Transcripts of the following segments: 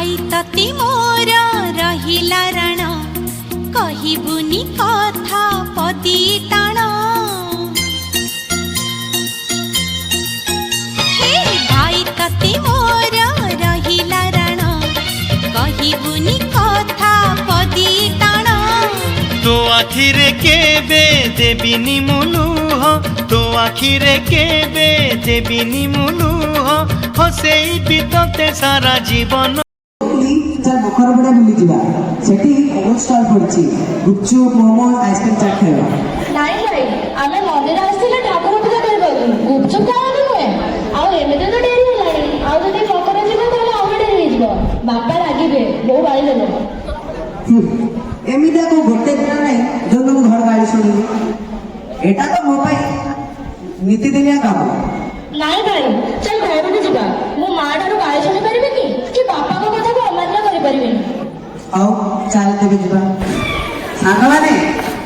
भाई तती मोर रहिला रण कहिबुनी कथा पदी टाण हे भाई तती मोर रहिला रण कहिबुनी कथा पदी टाण तो आखिरे केबे देबिनी मुलुह तो आखिरे केबे देबिनी मुलुह हसेई बितते सारा जीवन मखरपड़ा बुली जा फूड स्टॉल पड़ी गुपचुप मोमो आइसक्रीम चाट खाइबा नाई भाई आमे मंदिर आसिले ठाकुर पूजा करबा गुपचुप खावानी नुहे आ एमिते तो डेरी हेलानी आ जदि मकर जीव ताले आमे डेरी हे जीव बापा लागिबे बो गाड़ी देबो एमिते को गोटे दिन नहीं जो तुम घर गाड़ी सुनी एटा तो मो भाई नीति दिनिया काम नाई भाई चल घर को जीवा मो मां ठारो गाड़ी सुनी परिबे कि बापा को कथा को अमान्य करि परिबे आओ चल देबे जीवा सांग माने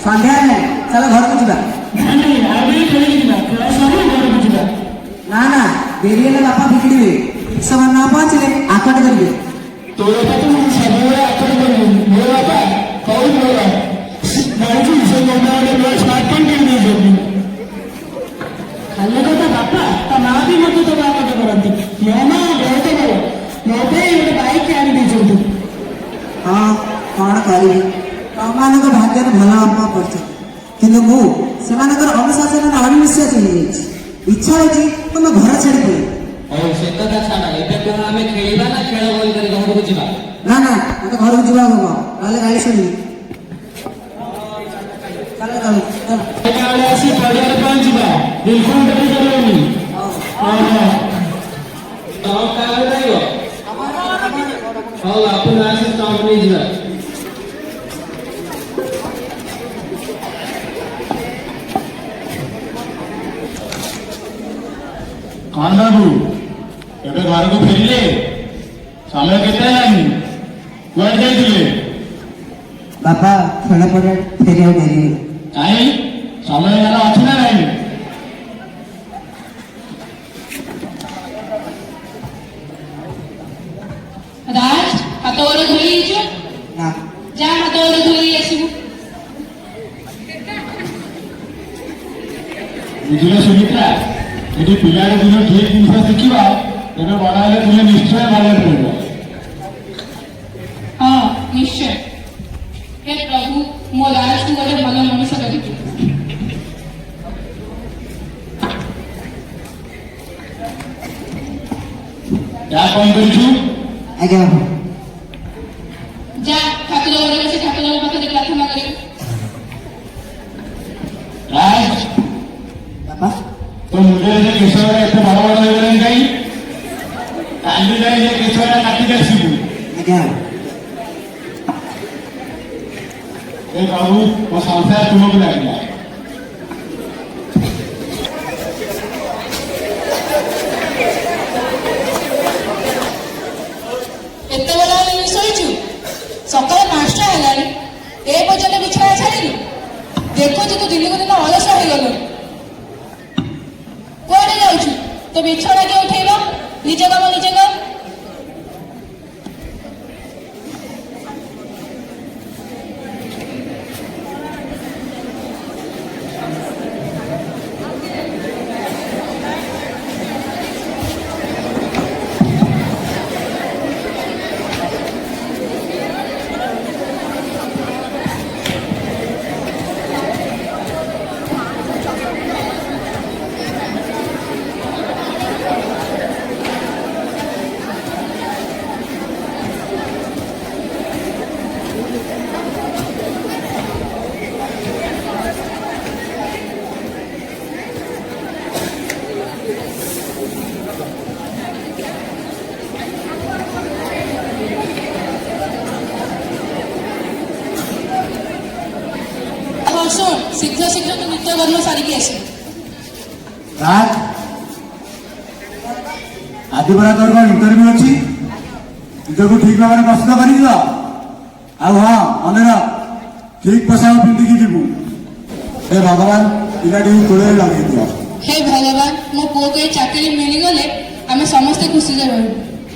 संध्या ने चल घर को जीवा नहीं आबे चली जीवा क्लास आबे घर को जीवा ना देरी ने बापा बिगड़िबे समान ना पहुंचले आकट करिबे तोरे का तो सबरे आकट करिबे मोर बापा कौन बोला गाड़ी से लगा दे स्टार्ट कर दे खाली तो बापा ता मां भी मत तो बापा के करंती मामा बहुत बड़ो मोटे एक बाइक आनी देछंती हां कोन करी तमान को भाग्य भला अम्मा पड़छ किंतु मु सेमानकर अनुशासन न अनिश्चय चली इच्छा होची तुम घर छाड़ी दे और से कथा छाड़ा एबे को हमें खेलिबा ना खेल बोल कर घर को जीवा ना मते घर को जीवा हो नाले गाली सुनी चल गाड़ी आसी परिवार पान जीवा बिल्कुल डरी करनी हां तो का बताइयो हां अपन आसी कंपनी जीवा कौन बाबू एबे घर को फेरिले समय केते लागी कुआड जाइथिले बापा खेल पड़े फेरिया देरी काई समय याला अछि ना नहीं राज हातवर धोई जो ना जा हातवर धोई आसीबु बुझिले सुमित्रा यदि पिलारे दिन ठीक जिनस शिखिबा तेरे बड़ा हेले तुले निश्चय माने पड़िबो हां निश्चय हे प्रभु मो राज तू गोटे भल मनुष्य करिबु क्या कौन करिछु आज्ञा जा ठाकुर घरे बसी ठाकुर पाखे प्रार्थना करिबु राज बापा तो मुझे जे केशवरा एते बड़ बड़ होइगलेन काई काली जाई जे केशवरा काटी देसिबु आज्ञा ए बाबू वो संसार तुमको लागला एते बेला हेले सोइछु सकाळ 5टा हेलानी ए पर्यंत बिछा छाड़ी देखो जे तू दिल्ली को दिन अलस हो गलो कोडे जाउछु तो बिछाना के उठेलो निज काम निज कर सुन शीघ्र शीघ्र तो नित्य कर्म सारिकी आस राज आदि बड़ा तोर कौन इंटरव्यू अच्छी इंटरव्यू ठीक भाव में प्रस्तुत कर दियो ଆଉ ହଁ ମନେ ରଖ ଠିକ ପୋଷାକ ପିନ୍ଧିକି ଯିବୁ हे भगवान पिलाटी कोड़े लगे दियो हे भगवान मो पुओ को चाकरी मिल गले आम समस्ते खुशी रहू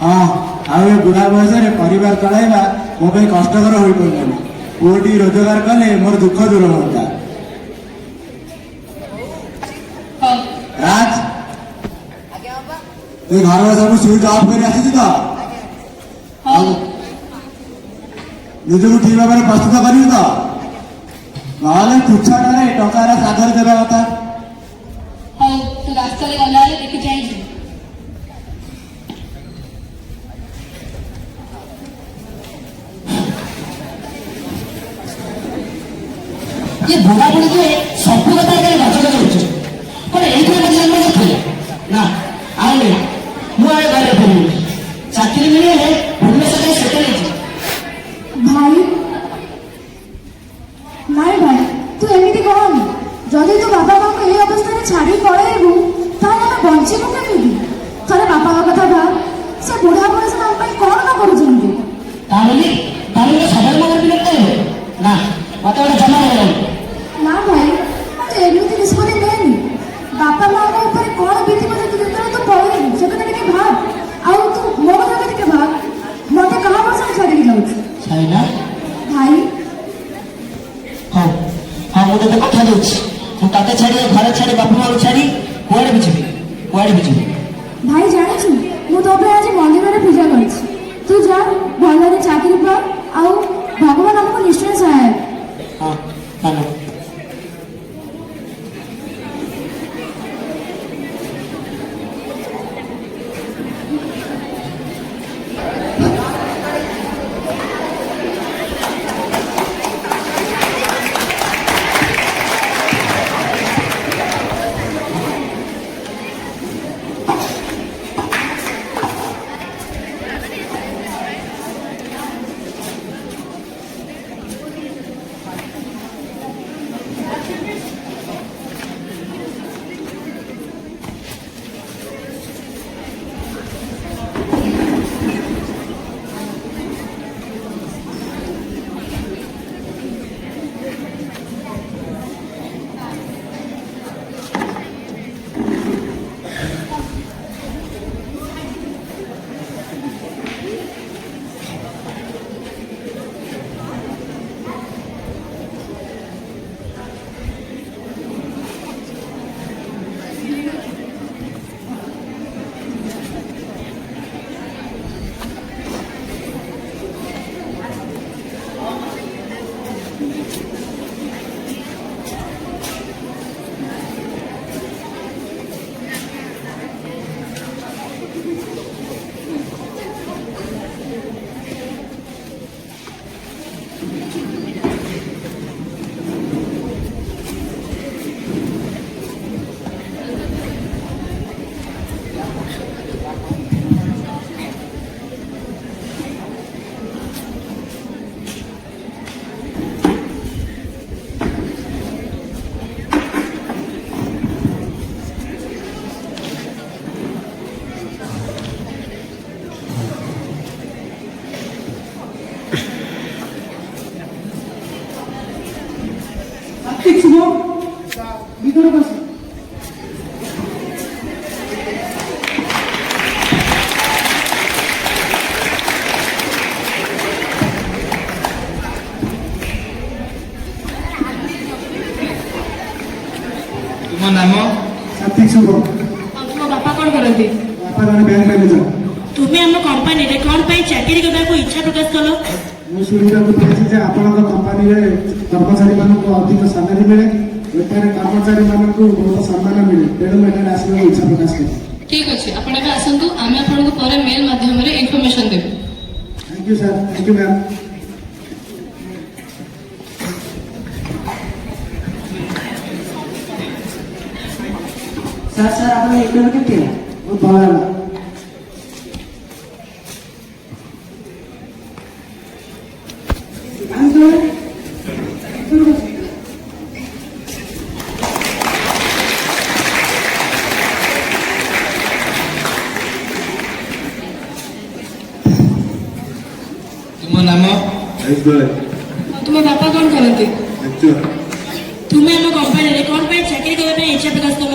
ହଁ ଆଉ ଏ ବୁଢା ବୟସରେ ପରିବାର ଚଳାଇବା ମୋ ପାଇଁ କଷ୍ଟକର ହୋଇପଡ଼ିଲାଣି। ପୁଅଟି ରୋଜଗାର କଲେ ମୋର ଦୁଃଖ ଦୂର ହୁଅନ୍ତା। ହଉ ରାଜ ତୁ ଘରର ସବୁ ସୁଇଚ୍ ଅଫ୍ କରି ଆସିଛୁ ତ? ହଉ ନିଜକୁ ଠିକ ଭାବରେ ପ୍ରସ୍ତୁତ କରିବୁ ତ? ନହେଲେ ତୁଚ୍ଛଟାରେ ଟଙ୍କାର ସାଗର ଦେବା କଥା। ହଉ ତୁ ରାସ୍ତାରେ ଗଲାବେଳେ ଦେଖି ଯାଇଛୁ। ये बुढ़ा बुढ़ी के सब कथा के गजगज होச்சு पण ଏଇଥିରେ ମତେ ଜନ୍ମ କରିଥିଲେ ନା ଆଉ ନାହିଁ ମୁଁ ଆଉ ଘରେ ଫେରିବି ଚାକିରି ମିଳିଲେ ଭୁବନେଶ୍ୱରରେ ସେଟେଲ ହେଇଛି। ଭାଇ ନାଇଁ ଭାଇ ତୁ ଏମିତି କହନି। ଯଦି ତୁ ବାପା ମାଙ୍କୁ ଏହି ଅବସ୍ଥାରେ ଛାଡ଼ି ପଳେଇବୁ ତାହେଲେ ଆମେ ବଞ୍ଚିବୁ କେମିତି? ଥରେ ବାପାଙ୍କ କଥା ଭାବ, ସେ ବୁଢ଼ା ବୟସରେ ଆମ ପାଇଁ କଣ ନ କରୁଛନ୍ତି। ତାହେଲେ ସଦର ମଗର ବିରକ୍ତ ହେବେ ନା ମତେ ଗୋଟେ ଜମା ହେଲାନି। ନା ଭାଇ ତୁ ଏମିତି ନିଷ୍ପତ୍ତି ନେନି। ବାପା ମାଙ୍କ ଉପରେ କଣ ବିତିବ ଯେତେବେଳେ ତୁ ପଳେଇବୁ ସେ କଥା ଟିକେ ଭାବ। ଆଉ ତୁ ମୋ କଥା ଟିକେ ଭାବ, ମତେ କାହା ଭରସାରେ ଛାଡ଼ିକି ଯାଉଛୁ ଛାଇନା ଭାଇ? ହଉ ହଁ ମୁଁ ତତେ କଥା ଦଉଛି ମୁଁ ତତେ ଛାଡ଼ି ଘର ଛାଡ଼ି ବାପା ମାଙ୍କୁ ଛାଡ଼ି କୁଆଡ଼େ ବି ଯିବି ଭାଇ ଜାଣିଛୁ ମୁଁ ତୋ ପାଇଁ ଆଜି ମନ୍ଦିରରେ ପୂଜା କରିଛି। ତୁ ଯା ଭଲରେ ଚାକିରି ପାଅ ଆଉ ଭଗବାନ ଆମକୁ ନିଶ୍ଚୟ ସହାୟ। ହଁ ଚାଲ। ভিতরে বসে तुम नाम ସାତ୍ଵିକ ଶୁଭ। ତୁମ ବାପା କ'ଣ କରନ୍ତି? ବାପା ଜଣେ ବ୍ୟାଙ୍କ ମ୍ୟାନେଜର। ତୁମେ ଆମ କମ୍ପାନୀରେ କ'ଣ ପାଇଁ ଚାକିରି କରିବାକୁ ଇଚ୍ଛା ପ୍ରକାଶ କଲ? ମୁଁ ଶୁଣିବାକୁ ପାଇଛି ଯେ ଆପଣଙ୍କ କମ୍ପାନୀରେ କର୍ମଚାରୀମାନଙ୍କୁ ଅଧିକ ସାଲାରୀ ମିଳେ, ଏଠାରେ କର୍ମଚାରୀମାନଙ୍କୁ ବହୁତ ସମ୍ମାନ ମିଳେ, ତେଣୁ ମୁଁ ଏଠାରେ ଆସିବାକୁ ଇଚ୍ଛା ପ୍ରକାଶ କଲି। ଠିକ୍ ଅଛି, ଆପଣ ଏବେ ଆସନ୍ତୁ, ଆମେ ଆପଣଙ୍କୁ ପରେ ମେଲ୍ ମାଧ୍ୟମରେ ଇନଫର୍ମେସନ୍ ଦେବୁ। Thank you sir, thank you ma'am. Sir sir ଆପଣ ଇଣ୍ଟରଭ୍ୟୁ କେମିତି ହେଲା? ବହୁତ ଭଲ ହେଲା। तुम नाम ତୁମ ବାପା କ'ଣ କରନ୍ତି? ମୁଁ ତୁମେ ଆମ କମ୍ପାନୀରେ କ'ଣ ପାଇଁ ଚାକିରି କରିବା ପାଇଁ ଇଚ୍ଛା ପ୍ରକାଶ କଲ?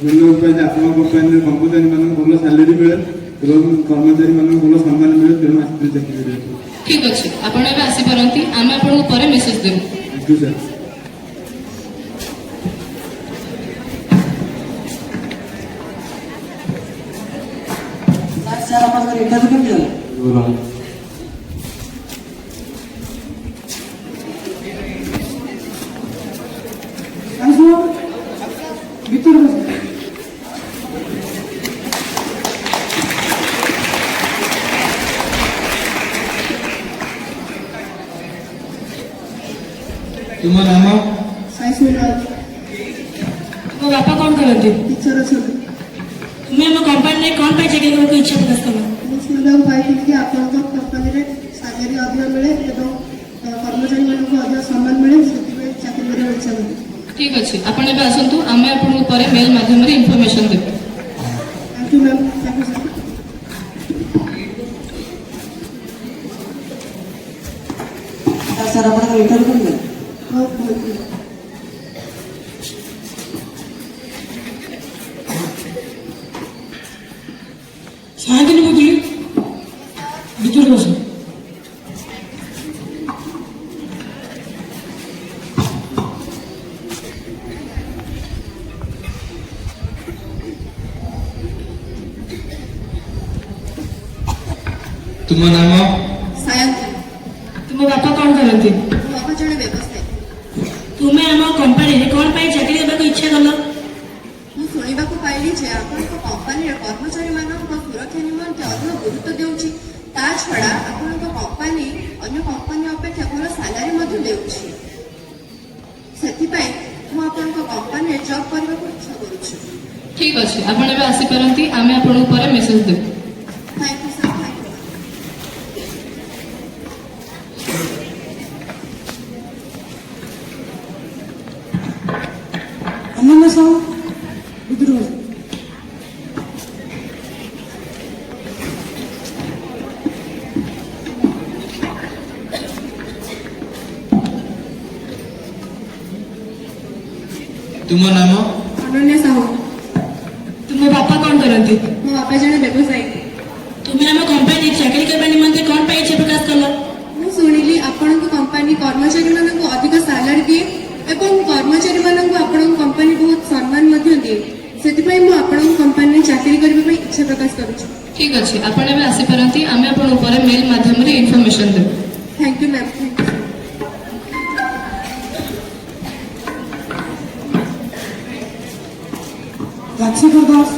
ଶୁଣିବାକୁ ପାଇଛି ଆପଣଙ୍କ କମ୍ପାନୀରେ କର୍ମଚାରୀମାନଙ୍କୁ ଭଲ ସାଲାରୀ ମିଳେ, ଏବଂ କର୍ମଚାରୀମାନଙ୍କୁ ଭଲ ସମ୍ମାନ ମିଳେ, ତେଣୁ ଆସିଥିଲି ଚାକିରି କରିବାକୁ। ଠିକ୍ ଅଛି, ଆପଣ ଏବେ ଆସିପାରନ୍ତି। ଆମେ ଆପଣଙ୍କୁ ପରେ ମେସେଜ ଦେବୁ। Thank you sir. ସାର୍ ଆପଣଙ୍କର ଇଣ୍ଟରଭ୍ୟୁ କେମିତି ଗଲା? ଭିତରୁ ବସ। ତୁମ ନାମ? ମୋ ବାପା କ'ଣ କରନ୍ତି? ଟିଚର ଅଛନ୍ତି। ତୁମେ ଆମ କମ୍ପାନୀରେ କ'ଣ ପାଇଁ ଚାକିରି କରିବାକୁ ଇଚ୍ଛା ପ୍ରକାଶ କଲ? ମୁଁ ଶୁଣିବାକୁ ପାଇଥିଲି କି ଆପଣଙ୍କ କମ୍ପାନୀରେ ସାଲାରୀ ଅଧିକ ମିଳେ ଏବଂ କର୍ମଚାରୀମାନଙ୍କୁ ଅଧିକ ସମ୍ମାନ ମିଳେ, ସେଥିପାଇଁ ଚାକିରି କରିବାକୁ ଇଚ୍ଛା କଲି। ଠିକ୍ ଅଛି, ଆପଣ ଏବେ ଆସନ୍ତୁ। ଆମେ ଆପଣଙ୍କୁ ପରେ ମେଲ୍ ମାଧ୍ୟମରେ ଇନଫର୍ମେସନ୍ ଦେବୁ। Thank you ma'am. Thank you sir. Sir ଆପଣଙ୍କର ଇଣ୍ଟରଭ୍ୟୁ କେମିତି ଗଲା? ବହୁତ ବହୁତ ସାହାଯ୍ୟ ବୁଝିଲି ଭିତରୁ ବସ। ତୁମ ନାମ? ସାୟନ୍ତୀ। ତୁମ ବାପା କ'ଣ କରନ୍ତି? ମୋ ବାପା ଜଣେ ବ୍ୟବସାୟୀ। ତୁମେ ଆମ କମ୍ପାନୀରେ କ'ଣ ପାଇଁ ଚାକିରି କରିବାକୁ ଇଚ୍ଛା କଲ? ମୁଁ ଶୁଣିବାକୁ ପାଇଲି ଯେ ଆପଣଙ୍କ କମ୍ପାନୀର କର୍ମଚାରୀମାନଙ୍କ ସୁରକ୍ଷା ନିମନ୍ତେ ଅଧିକ ଗୁରୁତ୍ୱ ଦେଉଛି। ତା ଛଡ଼ା ଆପଣଙ୍କ କମ୍ପାନୀ ଅନ୍ୟ କମ୍ପାନୀ ଅପେକ୍ଷା ଭଲ ସାଲାରୀ ମଧ୍ୟ ଦେଉଛି। ସେଥିପାଇଁ ମୁଁ ଆପଣଙ୍କ କମ୍ପାନୀରେ ଜବ୍ କରିବାକୁ ଇଚ୍ଛା କରୁଛି। ଠିକ୍ ଅଛି, ଆପଣ ଏବେ ଆସିପାରନ୍ତି। ଆମେ ଆପଣଙ୍କୁ ପରେ ମେସେଜ ଦେବୁ। Thank you sir. Thank you. Ananya Sahu ଭିତରୁ ବସ। ତୁମ ନାମ? ଅନନ୍ୟା ସାହୁ। ତୁମ ବାପା କ'ଣ କରନ୍ତି? ମୋ ବାପା ଜଣେ ବ୍ୟବସାୟୀ। ତୁମେ ଆମ କମ୍ପାନୀରେ ଚାକିରି କରିବା ନିମନ୍ତେ କ'ଣ ପାଇଁ ଇଚ୍ଛା ପ୍ରକାଶ କଲ? ମୁଁ ଶୁଣିଲି ଆପଣଙ୍କ କମ୍ପାନୀ କର୍ମଚାରୀମାନଙ୍କୁ ଅଧିକ ସାଲାରୀ ଦିଏ ଏବଂ କର୍ମଚାରୀମାନଙ୍କୁ ଆପଣଙ୍କ କମ୍ପାନୀ ବହୁତ ସମ୍ମାନ ମଧ୍ୟ ଦିଏ। ସେଥିପାଇଁ ମୁଁ ଆପଣଙ୍କ କମ୍ପାନୀରେ ଚାକିରି କରିବା ପାଇଁ ଇଚ୍ଛା ପ୍ରକାଶ କରୁଛି। ଠିକ୍ ଅଛି, ଆପଣ ଏବେ ଆସିପାରନ୍ତି। ଆମେ ଆପଣଙ୍କୁ ପରେ ମେଲ୍ ମାଧ୍ୟମରେ ଇନଫର୍ମେସନ୍ ଦେବୁ। Thank you ma'am. Thank you. Rajasekhar Das.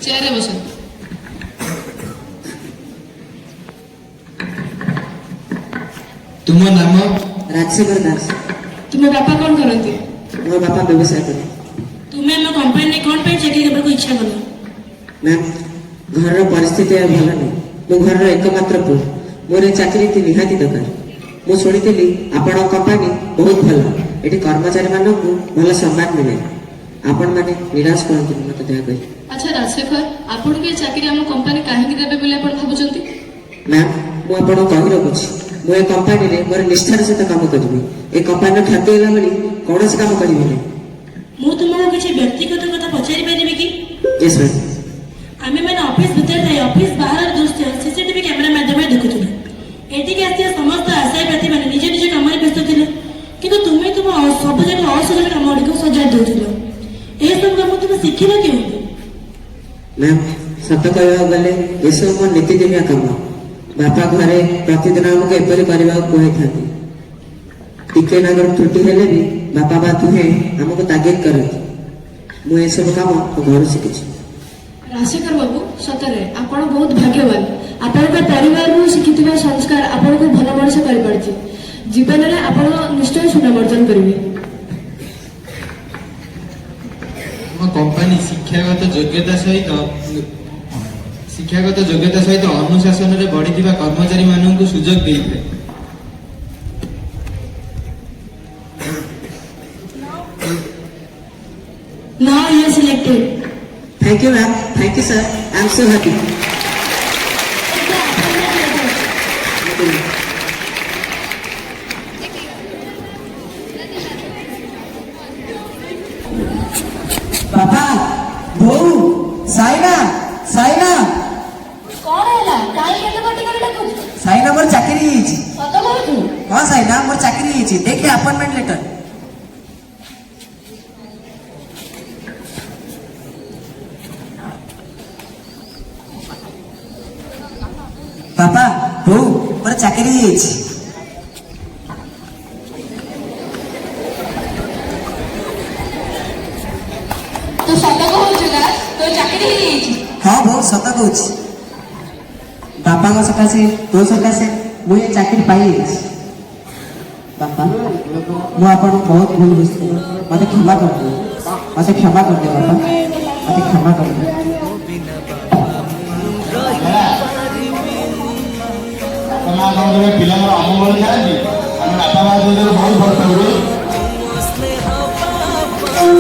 ଚେୟାରରେ ବସ। ତୁମ ନାମ? ରାଜଶେଖର ଦାସ। ତୁମ ବାପା କ'ଣ କରନ୍ତି? ମୋ ବାପା ବ୍ୟବସାୟ କରେ। ତୁମେ ଆମ କମ୍ପାନୀରେ କ'ଣ ପାଇଁ ଚାକିରି କରିବାକୁ ଇଚ୍ଛା କଲ? ମ୍ୟାମ୍, ଘରର ପରିସ୍ଥିତି ଆଉ ଭଲ ନାହିଁ। ମୁଁ ଘରର ଏକମାତ୍ର ପୁଅ। ମୋର ଏ ଚାକିରି ନିହାତି ଦରକାର। ମୁଁ ଶୁଣିଥିଲି ଆପଣଙ୍କ କମ୍ପାନୀ ବହୁତ ଭଲ। ଏଠି କର୍ମଚାରୀମାନଙ୍କୁ ଭଲ ସମ୍ମାନ ମିଳେ। ଆପଣମାନେ ନିରାଶ କରନ୍ତୁନି ମୋତେ ଦୟାକରି। ଆଚ୍ଛା ରାଜଶେଖର, ଆପଣଙ୍କୁ ଏ ଚାକିରି ଆମ କମ୍ପାନୀ କାହିଁକି ଦେବେ ବୋଲି ଆପଣ ଭାବୁଛନ୍ତି? ମ୍ୟାମ୍, ମୁଁ ଆପଣଙ୍କୁ କହି ରଖୁଛି, ମୁଁ ଏ କମ୍ପାନୀରେ ମୋର ନିଷ୍ଠାର ସହିତ କାମ କରିବି। ଏ କମ୍ପାନୀର କ୍ଷତି ହେଲା ଭଳି କୌଣସି କାମ କରିବିନି। ମୁଁ ତୁମକୁ କିଛି ବ୍ୟକ୍ତିଗତ କଥା ପଚାରି ପାରିବି କି? Yes ma'am. ଆମେମାନେ ଅଫିସ ଭିତରେ ଥାଇ ଅଫିସ ବାହାର ଦୃଶ୍ୟ ସିସିଟିଭି କ୍ୟାମେରା ମାଧ୍ୟମରେ ଦେଖୁଥିଲୁ। ଏଠିକି ଆସିଥିବା ସମସ୍ତ ଆଶାୟୀ ପ୍ରାର୍ଥୀମାନେ ନିଜ ନିଜ କାମରେ ବ୍ୟସ୍ତ ଥିଲେ, କିନ୍ତୁ ତୁମେ ତୁମ ସବୁଯାକ ଅସୁବିଧା କାମ ଗୁଡ଼ିକୁ ସଜାଡ଼ି ଦେଉଥିଲ। ଏସବୁ କାମ ତୁମେ ଶିଖିଲ କେଉଁଠୁ? ମ୍ୟାମ୍, ସତ କହିବାକୁ ଗଲେ ଏସବୁ ମୋ ନୀତିଦିନିଆ କାମ। ବାପା ଘରେ ପ୍ରତିଦିନ ଆମକୁ ଏପରି କରିବାକୁ କୁହାଇଥାନ୍ତି। ଟିକେ ନାଗର ତ୍ରୁଟି ହେଲେ ବି ବାପା ବା ଦୁହେଁ ଆମକୁ ତାଗିଦ କରନ୍ତି। ମୁଁ ଏସବୁ କାମ ମୋ ଘରୁ ଶିଖିଛି। ରାଜଶେଖର ବାବୁ, ସତରେ ଆପଣ ବହୁତ ଭାଗ୍ୟବାନ। ଆପଣଙ୍କ ପରିବାରରୁ ଶିଖିଥିବା ସଂସ୍କାର ଆପଣଙ୍କୁ ଭଲ ମଣିଷ କରିପାରିଛି। ଜୀବନରେ ଆପଣ ନିଶ୍ଚୟ ସୁନାମ ଅର୍ଜନ କରିବେ। ଆମ କମ୍ପାନୀ ଶିକ୍ଷାଗତ ଯୋଗ୍ୟତା ସହିତ ଅନୁଶାସନରେ ବଢିଥିବା କର୍ମଚାରୀମାନଙ୍କୁ ସୁଯୋଗ ଦେଇଥାଏ। Now you are selected. Thank you, ma'am. Thank you, sir. I'm so happy. ବାପା ବୋଉ ସାଇନା ସାଇନା କଣ ହେଲା କାହିଁ କେତେ କଟି କରି ଡାକୁଛୁ ସାଇନା ମୋର ଚାକିରି ହେଇଯାଇଛି। ସତ କହୁଛୁ ହଁ ସାଇନା ମୋର ଚାକିରି ହେଇଯାଇଛି। ଦେଖେ ଆପଏଣ୍ଟମେଣ୍ଟ ଲେଟର। ବାପା ବୋଉ ମୋର ଚାକିରି ହେଇଯାଇଛି। ତୁ ସତ କହୁଛୁ ନା ତୋ ଚାକିରି ହେଇଯାଇଛି ହଁ ବୋଉ ସତ କହୁଛି। ବାପାଙ୍କ ସକାଶେ ତୋ ସକାଶେ ମୁଁ ଏ ଚାକିରି ପାଇଯାଇଛି। ବାପା ମୁଁ ଆପଣଙ୍କୁ ବହୁତ ଭୁଲ ବୁଝିଥିଲି। ମୋତେ କ୍ଷମା କରିଦିଅ। ମୋତେ କ୍ଷମା କରିଦିଅ ବାପା। ମୋତେ କ୍ଷମା କରିଦିଅ। ପିଲା ମୋର ଆମ ଭଳି ଥାଆନ୍ତି ଆମେ ବାପା ମା ବହୁତ ଭଲ ପାଉ। तुम